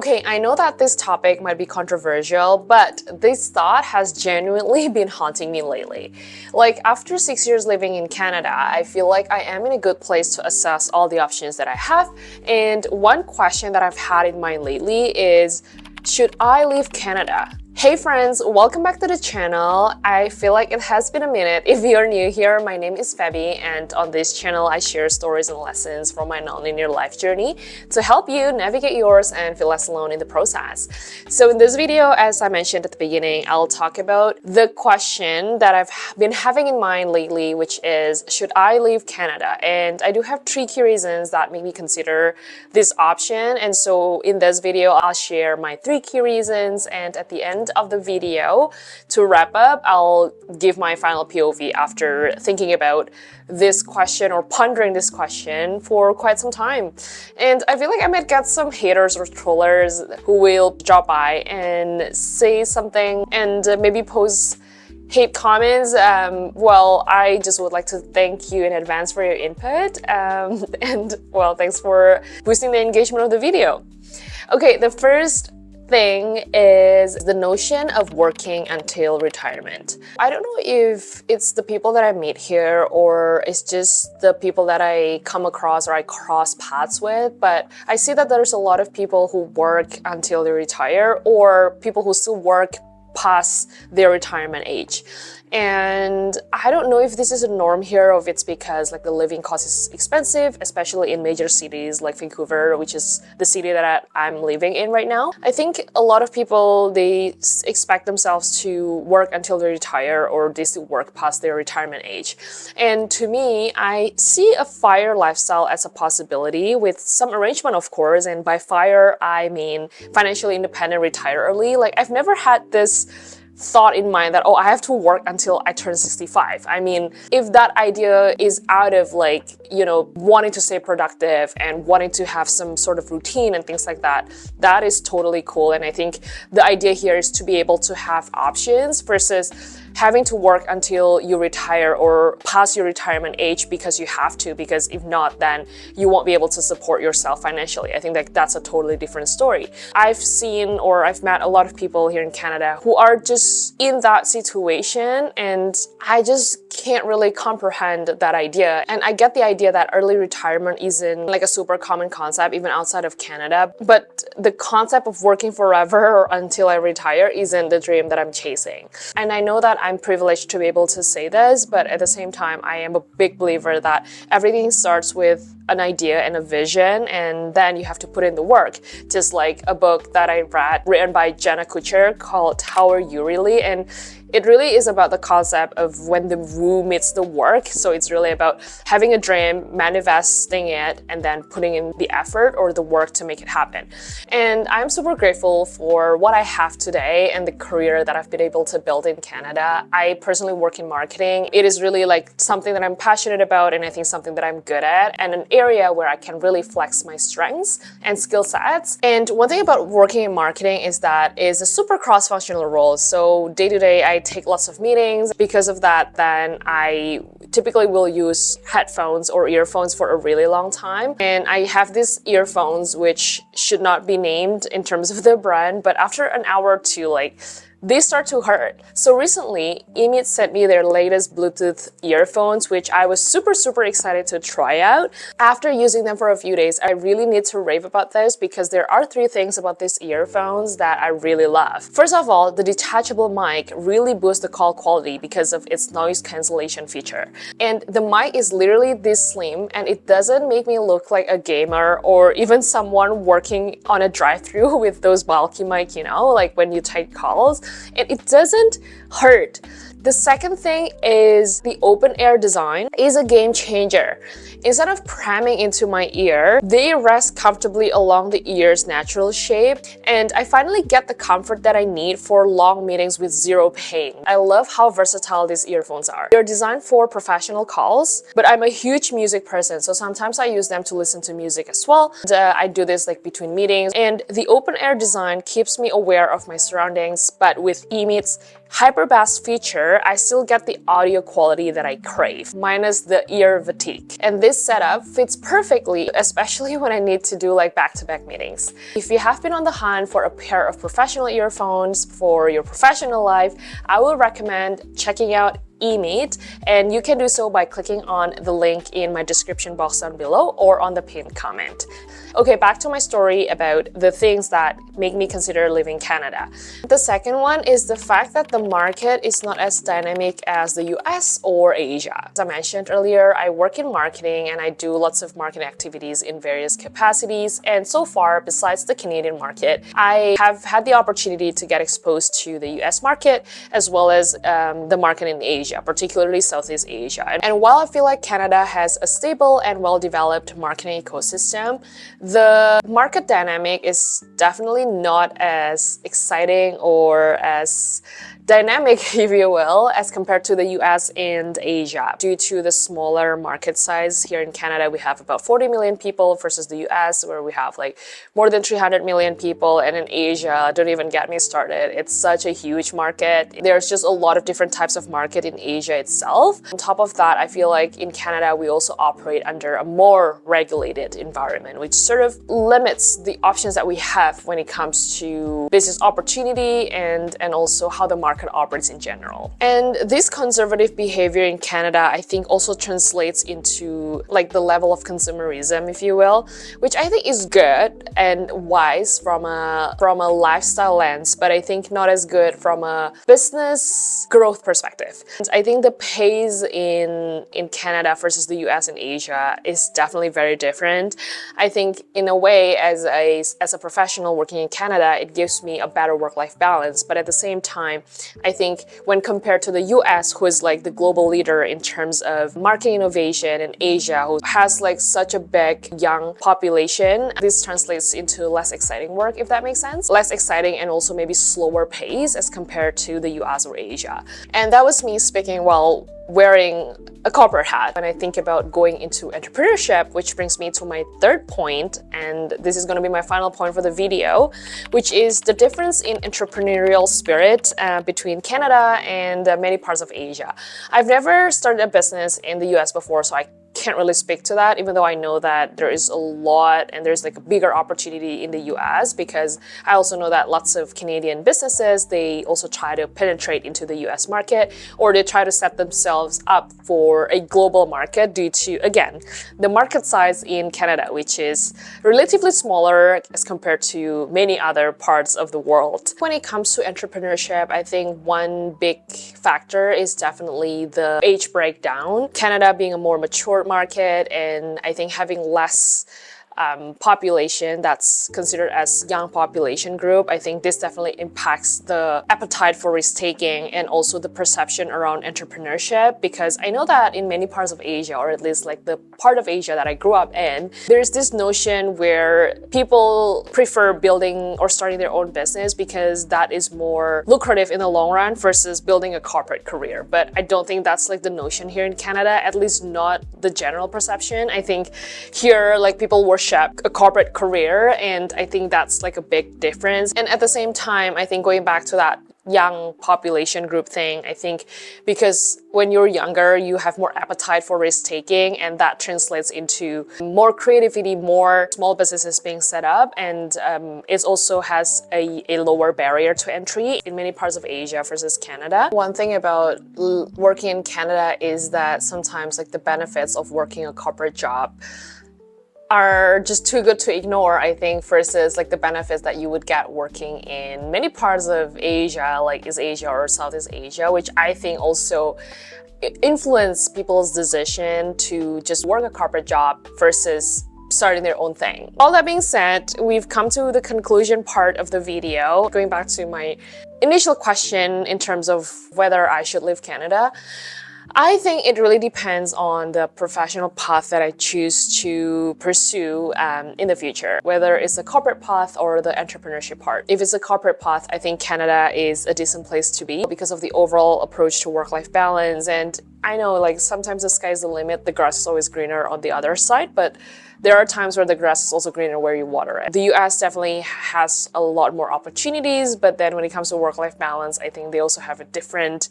Okay, I know that this topic might be controversial, but this thought has genuinely been haunting me lately. Like, after 6 years living in Canada, I feel like I am in a good place to assess all the options that I have. And one question that I've had in mind lately is, should I leave Canada? Hey friends, welcome back to the channel. I feel like it has been a minute. If you're new here, my name is Febby, and on this channel I share stories and lessons from my non-linear life journey to help you navigate yours and feel less alone in the process. So in this video, as I mentioned at the beginning, I'll talk about the question that I've been having in mind lately, which is, should I leave Canada? And I do have 3 key reasons that make me consider this option. And so in this video, I'll share my 3 key reasons, and at the end of the video, to wrap up, I'll give my final POV after thinking about this question or pondering this question for quite some time. And I feel like I might get some haters or trollers who will drop by and say something and maybe post hate comments. Well, I just would like to thank you in advance for your input, and well, thanks for boosting the engagement of the video. Okay, the first thing is the notion of working until retirement. I don't know if it's the people that I meet here or it's just the people that I come across or I cross paths with, but I see that there's a lot of people who work until they retire, or people who still work past their retirement age. And I don't know if this is a norm here, or if it's because like the living cost is expensive, especially in major cities like Vancouver, which is the city that I'm living in right now. I think a lot of people, they expect themselves to work until they retire, or they still work past their retirement age. And to me, I see a FIRE lifestyle as a possibility, with some arrangement, of course. And by FIRE, I mean financially independent, retire early. Like, I've never had this thought in mind that, oh, I have to work until I turn 65. I mean, if that idea is out of like, you know, wanting to stay productive and wanting to have some sort of routine and things like that, that is totally cool. And I think the idea here is to be able to have options versus having to work until you retire or past your retirement age because you have to, because if not, then you won't be able to support yourself financially. I think that that's a totally different story. I've seen, or I've met a lot of people here in Canada who are just in that situation, and I just can't really comprehend that idea. And I get the idea that early retirement isn't like a super common concept even outside of Canada, but the concept of working forever or until I retire isn't the dream that I'm chasing. And I know that I'm privileged to be able to say this, but at the same time, I am a big believer that everything starts with an idea and a vision, and then you have to put in the work. Just like a book that I read written by Jenna Kutcher called How Are You Really? And it really is about the concept of when the woo meets the work. So it's really about having a dream, manifesting it, and then putting in the effort or the work to make it happen. And I'm super grateful for what I have today and the career that I've been able to build in Canada. I personally work in marketing. It is really like something that I'm passionate about, and I think something that I'm good at, and an area where I can really flex my strengths and skill sets. And one thing about working in marketing is that it's a super cross-functional role. So day to day, I take lots of meetings. Because of that, then I typically will use headphones or earphones for a really long time. And I have these earphones which should not be named in terms of the brand, but after an hour or two, like, they start to hurt. So recently, EMEET sent me their latest Bluetooth earphones, which I was super excited to try out. After using them for a few days, I really need to rave about this, because there are 3 things about these earphones that I really love. First of all, the detachable mic really boosts the call quality because of its noise cancellation feature. And the mic is literally this slim, and it doesn't make me look like a gamer or even someone working on a drive-thru with those bulky mic, you know, like when you take calls. And it doesn't hurt. The second thing is the open air design is a game changer. Instead of cramming into my ear, they rest comfortably along the ear's natural shape, and I finally get the comfort that I need for long meetings with zero pain. I love how versatile these earphones are. They're designed for professional calls, but I'm a huge music person, so sometimes I use them to listen to music as well. And, I do this like between meetings, and the open air design keeps me aware of my surroundings, but with EMEET's hyper bass feature, I still get the audio quality that I crave, minus the ear fatigue. And this setup fits perfectly, especially when I need to do like back-to-back meetings. If you have been on the hunt for a pair of professional earphones for your professional life, I will recommend checking out EMEET, and you can do so by clicking on the link in my description box down below or on the pinned comment. Okay, back to my story about the things that make me consider living in Canada. The second one is the fact that the market is not as dynamic as the US or Asia. As I mentioned earlier, I work in marketing and I do lots of marketing activities in various capacities, and so far, besides the Canadian market, I have had the opportunity to get exposed to the US market as well as the market in Asia, particularly Southeast Asia. And while I feel like Canada has a stable and well-developed marketing ecosystem, the market dynamic is definitely not as exciting or as dynamic, if you will, as compared to the US and Asia. Due to the smaller market size, here in Canada, we have about 40 million people versus the US, where we have like more than 300 million people. And in Asia, don't even get me started. It's such a huge market. There's just a lot of different types of market in Asia itself. On top of that, I feel like in Canada, we also operate under a more regulated environment, which sort of limits the options that we have when it comes to business opportunity and also how the market operates in general. And this conservative behavior in Canada, I think, also translates into like the level of consumerism, if you will, which I think is good and wise from a lifestyle lens, but I think not as good from a business growth perspective. And I think the pace in Canada versus the US and Asia is definitely very different. I think in a way, as a professional working in Canada, it gives me a better work-life balance, but at the same time, I think when compared to the US, who is like the global leader in terms of marketing innovation, and Asia, who has like such a big young population, this translates into less exciting work, if that makes sense. Less exciting and also maybe slower pace as compared to the US or Asia. And that was me speaking while wearing a corporate hat. When I think about going into entrepreneurship, which brings me to my third point, and this is going to be my final point for the video, which is the difference in entrepreneurial spirit between Canada and many parts of Asia. I've never started a business in the US before, so I can't really speak to that, even though I know that there is a lot and there's like a bigger opportunity in the US, because I also know that lots of Canadian businesses, they also try to penetrate into the US market, or they try to set themselves up for a global market due to, again, the market size in Canada, which is relatively smaller as compared to many other parts of the world. When it comes to entrepreneurship, I think one big factor is definitely the age breakdown. Canada being a more mature market, and I think having less population that's considered as young population group, I think this definitely impacts the appetite for risk-taking and also the perception around entrepreneurship, because I know that in many parts of Asia, or at least like the part of Asia that I grew up in, there's this notion where people prefer building or starting their own business because that is more lucrative in the long run versus building a corporate career. But I don't think that's like the notion here in Canada, at least not the general perception. I think here, like, people worship a corporate career, and I think that's like a big difference. And at the same time, I think going back to that young population group thing, I think because when you're younger, you have more appetite for risk-taking, and that translates into more creativity, more small businesses being set up, and it also has a lower barrier to entry in many parts of Asia versus Canada. One thing about working in Canada is that sometimes like the benefits of working a corporate job are just too good to ignore, I think, versus like the benefits that you would get working in many parts of Asia, like East Asia or Southeast Asia, which I think also influence people's decision to just work a corporate job versus starting their own thing. All that being said, we've come to the conclusion part of the video. Going back to my initial question in terms of whether I should leave Canada, I think it really depends on the professional path that I choose to pursue in the future, whether it's the corporate path or the entrepreneurship part. If it's a corporate path, I think Canada is a decent place to be because of the overall approach to work-life balance. And I know, like, sometimes the sky's the limit, the grass is always greener on the other side, but there are times where the grass is also greener where you water it. The US definitely has a lot more opportunities, but then when it comes to work-life balance, I think they also have a different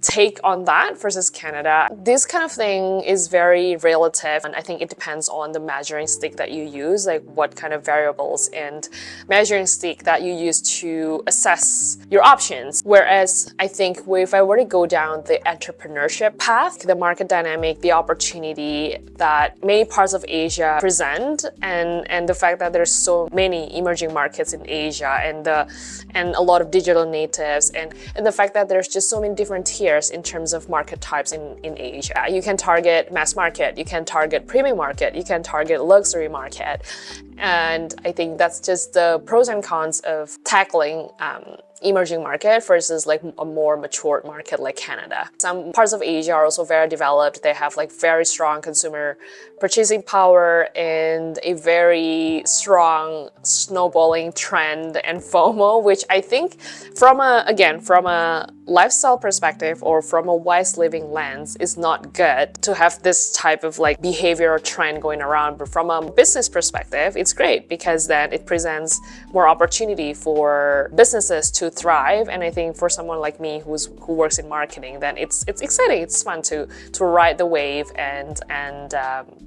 take on that versus Canada. This kind of thing is very relative, and I think it depends on the measuring stick that you use, like what kind of variables and measuring stick that you use to assess your options. Whereas I think if I were to go down the entrepreneurship path, the market dynamic, the opportunity that many parts of Asia present, and the fact that there's so many emerging markets in Asia, and a lot of digital natives, and the fact that there's just so many different tiers in terms of market types in Asia. You can target mass market, you can target premium market, you can target luxury market. And I think that's just the pros and cons of tackling emerging market versus like a more mature market like Canada. Some parts of Asia are also very developed. They have like very strong consumer purchasing power and a very strong snowballing trend and FOMO, which I think from a lifestyle perspective or from a wise living lens is not good to have this type of like behavior or trend going around. But from a business perspective, it's great because then it presents more opportunity for businesses to thrive. And I think for someone like me who works in marketing, then it's exciting, it's fun to ride the wave and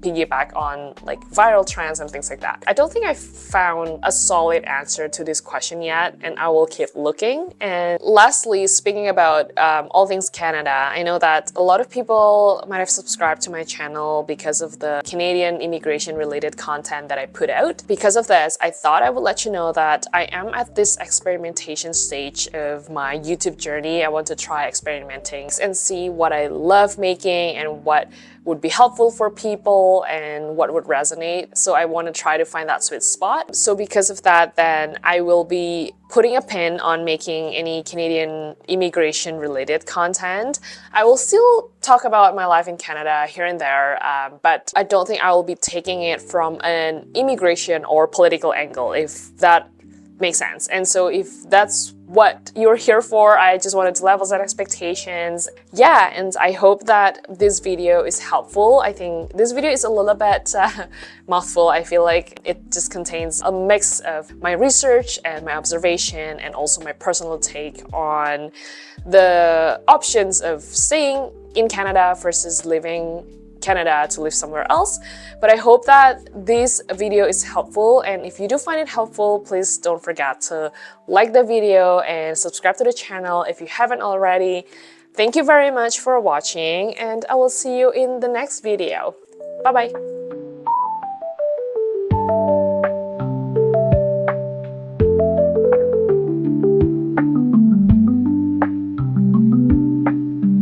piggyback on like viral trends and things like that. I don't think I've found a solid answer to this question yet, and I will keep looking. And lastly, speaking about all things Canada, I know that a lot of people might have subscribed to my channel because of the Canadian immigration related content that I put out. Because of this, I thought I would let you know that I am at this experimentation stage of my YouTube journey. I want to try experimenting and see what I love making and what would be helpful for people and what would resonate. So I want to try to find that sweet spot. So because of that, then I will be putting a pin on making any Canadian immigration related content. I will still talk about my life in Canada here and there, but I don't think I will be taking it from an immigration or political angle, if that makes sense. And so if that's what you're here for, I just wanted to level set expectations. Yeah, and I hope that this video is helpful. I think this video is a little bit mouthful. I feel like it just contains a mix of my research and my observation and also my personal take on the options of staying in Canada versus living Canada to live somewhere else. But I hope that this video is helpful, and if you do find it helpful, please don't forget to like the video and subscribe to the channel if you haven't already. Thank you very much for watching, and I will see you in the next video. Bye bye.